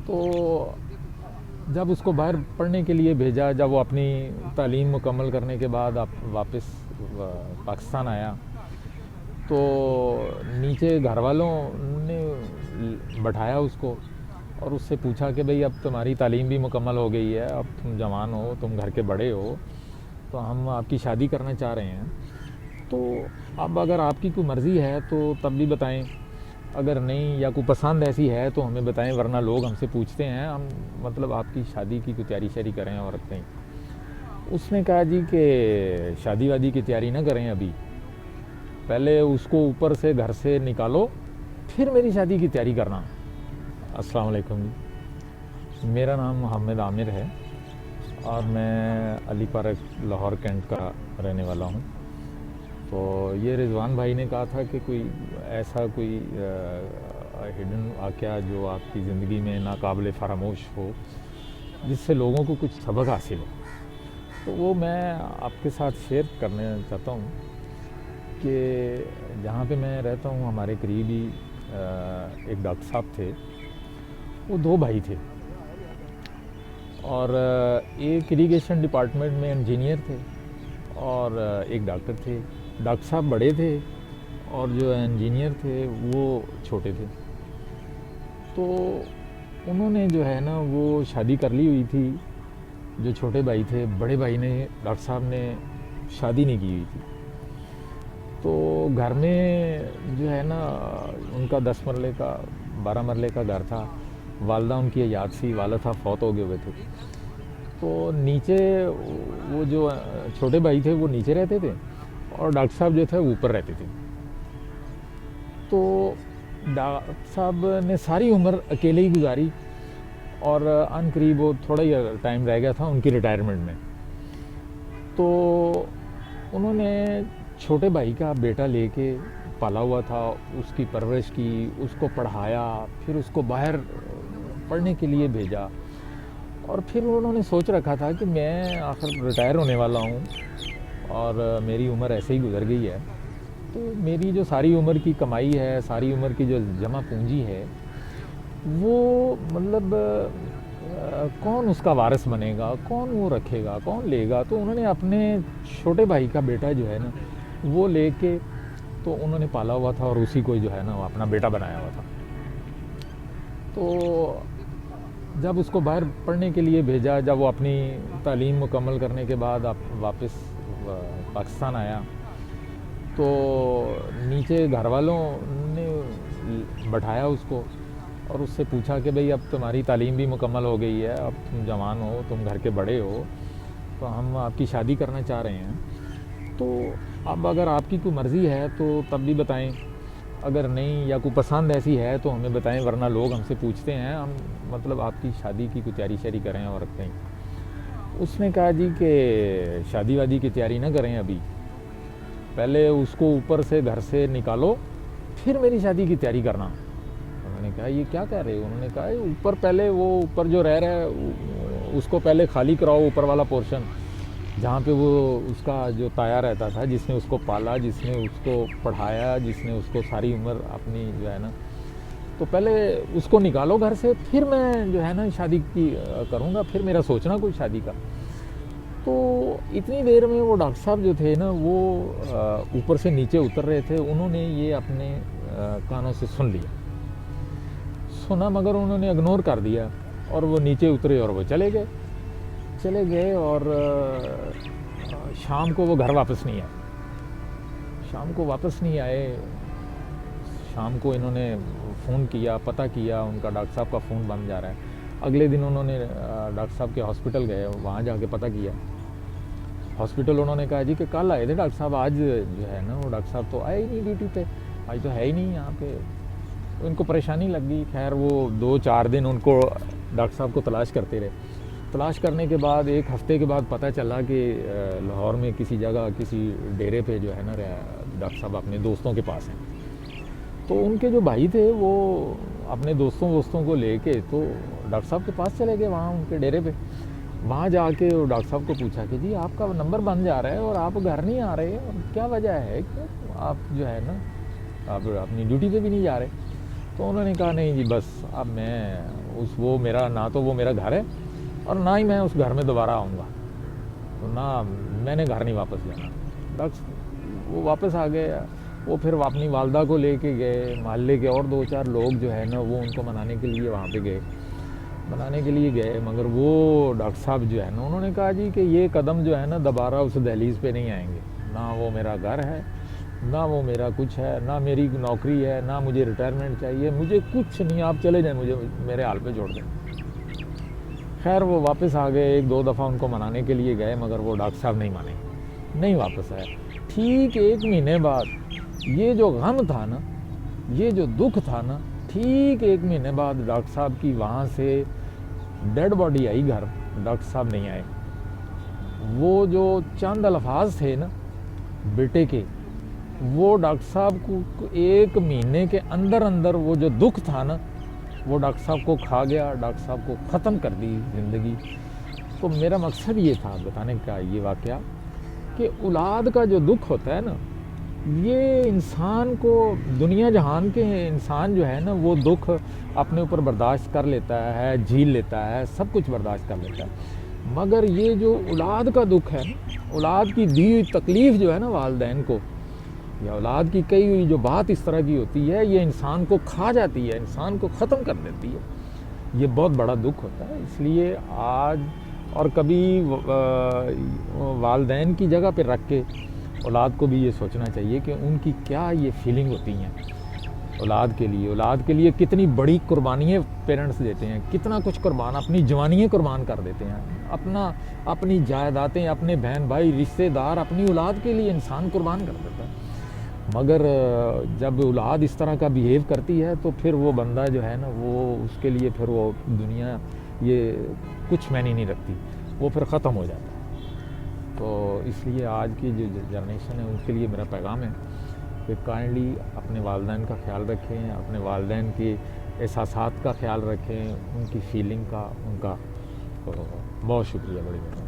تو جب اس کو باہر پڑھنے کے لیے بھیجا، جب وہ اپنی تعلیم مکمل کرنے کے بعد واپس پاکستان آیا تو نیچے گھر والوں نے بٹھایا اس کو اور اس سے پوچھا کہ بھئی اب تمہاری تعلیم بھی مکمل ہو گئی ہے، اب تم جوان ہو، تم گھر کے بڑے ہو، تو ہم آپ کی شادی کرنا چاہ رہے ہیں، تو اب اگر آپ کی کوئی مرضی ہے تو تب بھی بتائیں، اگر نہیں یا کوئی پسند ایسی ہے تو ہمیں بتائیں، ورنہ لوگ ہم سے پوچھتے ہیں، ہم مطلب آپ کی شادی کی کوئی تیاری شیاری کریں اور رکھتے ہیں۔ اس نے کہا جی کہ شادی وادی کی تیاری نہ کریں، ابھی پہلے اس کو اوپر سے گھر سے نکالو، پھر میری شادی کی تیاری کرنا۔ السلام علیکم جی، میرا نام محمد عامر ہے اور میں علی پارک لاہور کینٹ کا رہنے والا ہوں۔ تو یہ رضوان بھائی نے کہا تھا کہ کوئی ایسا کوئی ہڈن واقعہ جو آپ کی زندگی میں ناقابل فراموش ہو، جس سے لوگوں کو کچھ سبق حاصل ہو، تو وہ میں آپ کے ساتھ شیئر کرنا چاہتا ہوں کہ جہاں پہ میں رہتا ہوں ہمارے قریبی ایک ڈاکٹر صاحب تھے، وہ دو بھائی تھے اور ایک اریگیشن ڈپارٹمنٹ میں انجینئر تھے اور ایک ڈاکٹر تھے۔ ڈاکٹر صاحب بڑے تھے اور جو انجینئر تھے وہ چھوٹے تھے۔ تو انہوں نے جو ہے نا وہ شادی کر لی ہوئی تھی، جو چھوٹے بھائی تھے، بڑے بھائی نے، ڈاکٹر صاحب نے شادی نہیں کی ہوئی تھی۔ تو گھر میں جو ہے نا ان کا 10 مرلے کا 12 مرلے کا گھر تھا، والدہ ان کی حیات سی، والد صاحب فوت ہو گئے ہوئے تھے۔ تو نیچے وہ جو چھوٹے بھائی تھے وہ نیچے رہتے تھے اور ڈاکٹر صاحب جو تھے وہ اوپر رہتے تھے۔ تو ڈاکٹر صاحب نے ساری عمر اکیلے ہی گزاری اور ان قریب وہ تھوڑا ہی ٹائم رہ گیا تھا ان کی ریٹائرمنٹ میں۔ تو انہوں نے چھوٹے بھائی کا بیٹا لے کے پالا ہوا تھا، اس کی پرورش کی، اس کو پڑھایا، پھر اس کو باہر پڑھنے کے لیے بھیجا، اور پھر انہوں نے سوچ رکھا تھا کہ میں آخر ریٹائر ہونے والا ہوں اور میری عمر ایسے ہی گزر گئی ہے، تو میری جو ساری عمر کی کمائی ہے، ساری عمر کی جو جمع پونجی ہے، وہ مطلب کون اس کا وارث بنے گا، کون وہ رکھے گا، کون لے گا۔ تو انہوں نے اپنے چھوٹے بھائی کا بیٹا جو ہے نا وہ لے کے، تو انہوں نے پالا ہوا تھا اور اسی کو جو ہے نا وہ اپنا بیٹا بنایا ہوا تھا۔ تو جب اس کو باہر پڑھنے کے لیے بھیجا، جب وہ اپنی تعلیم مکمل کرنے کے بعد واپس پاکستان آیا تو نیچے گھر والوں نے بٹھایا اس کو اور اس سے پوچھا کہ بھئی اب تمہاری تعلیم بھی مکمل ہو گئی ہے، اب تم جوان ہو، تم گھر کے بڑے ہو، تو ہم آپ کی شادی کرنا چاہ رہے ہیں، تو اب اگر آپ کی کوئی مرضی ہے تو تب بھی بتائیں، اگر نہیں یا کوئی پسند ایسی ہے تو ہمیں بتائیں، ورنہ لوگ ہم سے پوچھتے ہیں، ہم مطلب آپ کی شادی کی کوئی تیاری شیاری کریں اور رکھتے ہیں۔ اس نے کہا جی کہ شادی وادی کی تیاری نہ کریں، ابھی پہلے اس کو اوپر سے گھر سے نکالو، پھر میری شادی کی تیاری کرنا۔ انہوں نے کہا یہ کیا کہہ رہے ہو؟ انہوں نے کہا اوپر پہلے وہ اوپر جو رہ رہا ہے اس کو پہلے خالی کراؤ، اوپر والا پورشن جہاں پہ وہ اس کا جو تایا رہتا تھا، جس نے اس کو پالا، جس نے اس کو پڑھایا، جس نے اس کو ساری عمر اپنی جو ہے نا، تو پہلے اس کو نکالو گھر سے، پھر میں جو ہے نا شادی کی کروں گا، پھر میرا سوچنا کوئی شادی کا۔ تو اتنی دیر میں وہ ڈاکٹر صاحب جو تھے نا وہ اوپر سے نیچے اتر رہے تھے، انہوں نے یہ اپنے کانوں سے سن لیا، سنا، مگر انہوں نے اگنور کر دیا اور وہ نیچے اترے اور وہ چلے گئے اور شام کو وہ گھر واپس نہیں آئے۔ شام کو انہوں نے فون کیا، پتہ کیا، ان کا ڈاکٹر صاحب کا فون بند جا رہا ہے۔ اگلے دن انہوں نے ڈاکٹر صاحب کے ہاسپٹل گئے، وہاں جا کے پتہ کیا، ہاسپٹل انہوں نے کہا جی کہ کل آئے تھے ڈاکٹر صاحب، آج جو ہے نا وہ ڈاکٹر صاحب تو آئے ہی نہیں ڈیوٹی پہ، آج تو ہے ہی نہیں یہاں پہ۔ ان کو پریشانی لگ گئی، خیر وہ 2-4 دن ان کو ڈاکٹر صاحب کو تلاش کرتے رہے۔ تلاش کرنے کے بعد 1 ہفتے کے بعد پتہ چلا کہ لاہور میں کسی جگہ، کسی ڈیرے پہ جو ہے نا ڈاکٹر صاحب اپنے دوستوں کے پاس ہیں۔ تو ان کے جو بھائی تھے وہ اپنے دوستوں کو لے کے تو ڈاکٹر صاحب کے پاس چلے گئے، وہاں ان کے ڈیرے پہ۔ وہاں جا کے ڈاکٹر صاحب کو پوچھا کہ جی آپ کا نمبر بند جا رہا ہے اور آپ گھر نہیں آ رہے، اور کیا وجہ ہے کہ آپ جو ہے نا آپ اپنی ڈیوٹی پہ بھی نہیں جا رہے؟ تو انہوں نے کہا نہیں جی بس اب میں وہ میرا نہ تو وہ میرا گھر ہے اور نہ ہی میں اس گھر میں دوبارہ آؤں گا، تو نہ میں نے گھر نہیں واپس جانا۔ ڈاکٹر وہ واپس آ گئے، وہ پھر اپنی والدہ کو لے کے گئے، محلے کے اور 2-4 لوگ جو ہے نا وہ ان کو منانے کے لیے وہاں پہ گئے، مگر وہ ڈاکٹر صاحب جو ہے نا انہوں نے کہا جی کہ یہ قدم جو ہے نا دوبارہ اس دہلیز پہ نہیں آئیں گے، نہ وہ میرا گھر ہے، نہ وہ میرا کچھ ہے، نہ میری نوکری ہے، نہ مجھے ریٹائرمنٹ چاہیے، مجھے کچھ نہیں، آپ چلے جائیں، مجھے میرے حال پہ چھوڑ دیں۔ خیر وہ واپس آ گئے، 1-2 دفعہ ان کو منانے کے لیے گئے، مگر وہ ڈاکٹر صاحب نہیں مانے، نہیں واپس آئے۔ ٹھیک 1 مہینے بعد یہ جو غم تھا نا، یہ جو دکھ تھا نا، ٹھیک 1 مہینے بعد ڈاکٹر صاحب کی وہاں سے ڈیڈ باڈی آئی گھر، ڈاکٹر صاحب نہیں آئے۔ وہ جو چند الفاظ تھے نا بیٹے کے، وہ ڈاکٹر صاحب کو 1 مہینے کے اندر وہ جو دکھ تھا نا وہ ڈاکٹر صاحب کو کھا گیا، ڈاکٹر صاحب کو ختم کر دی زندگی۔ تو میرا مقصد یہ تھا بتانے کا یہ واقعہ کہ اولاد کا جو دکھ ہوتا ہے نا، یہ انسان کو دنیا جہان کے انسان جو ہے نا وہ دکھ اپنے اوپر برداشت کر لیتا ہے، جھیل لیتا ہے، سب کچھ برداشت کر لیتا ہے، مگر یہ جو اولاد کا دکھ ہے، اولاد کی دی ہوئی تکلیف جو ہے نا والدین کو، یا اولاد کی کئی ہوئی جو بات اس طرح کی ہوتی ہے، یہ انسان کو کھا جاتی ہے، انسان کو ختم کر دیتی ہے، یہ بہت بڑا دکھ ہوتا ہے۔ اس لیے آج اور کبھی والدین کی جگہ پہ رکھ کے اولاد کو بھی یہ سوچنا چاہیے کہ ان کی کیا یہ فیلنگ ہوتی ہیں اولاد کے لیے کتنی بڑی قربانیاں پیرنٹس دیتے ہیں، کتنا کچھ قربان، اپنی جوانیاں قربان کر دیتے ہیں، اپنی جائیدادیں، اپنے بہن بھائی رشتہ دار، اپنی اولاد کے لیے انسان قربان کر دیتا ہے۔ مگر جب اولاد اس طرح کا بیہیو کرتی ہے تو پھر وہ بندہ جو ہے نا وہ اس کے لیے پھر وہ دنیا یہ کچھ معنی نہیں رکھتی، وہ پھر ختم ہو جاتا ہے۔ تو اس لیے آج کی جو جنریشن ہے ان کے لیے میرا پیغام ہے کہ کائنڈلی اپنے والدین کا خیال رکھیں، اپنے والدین کے احساسات کا خیال رکھیں، ان کی فیلنگ کا، ان کا۔ بہت شکریہ، بڑی مہربانی۔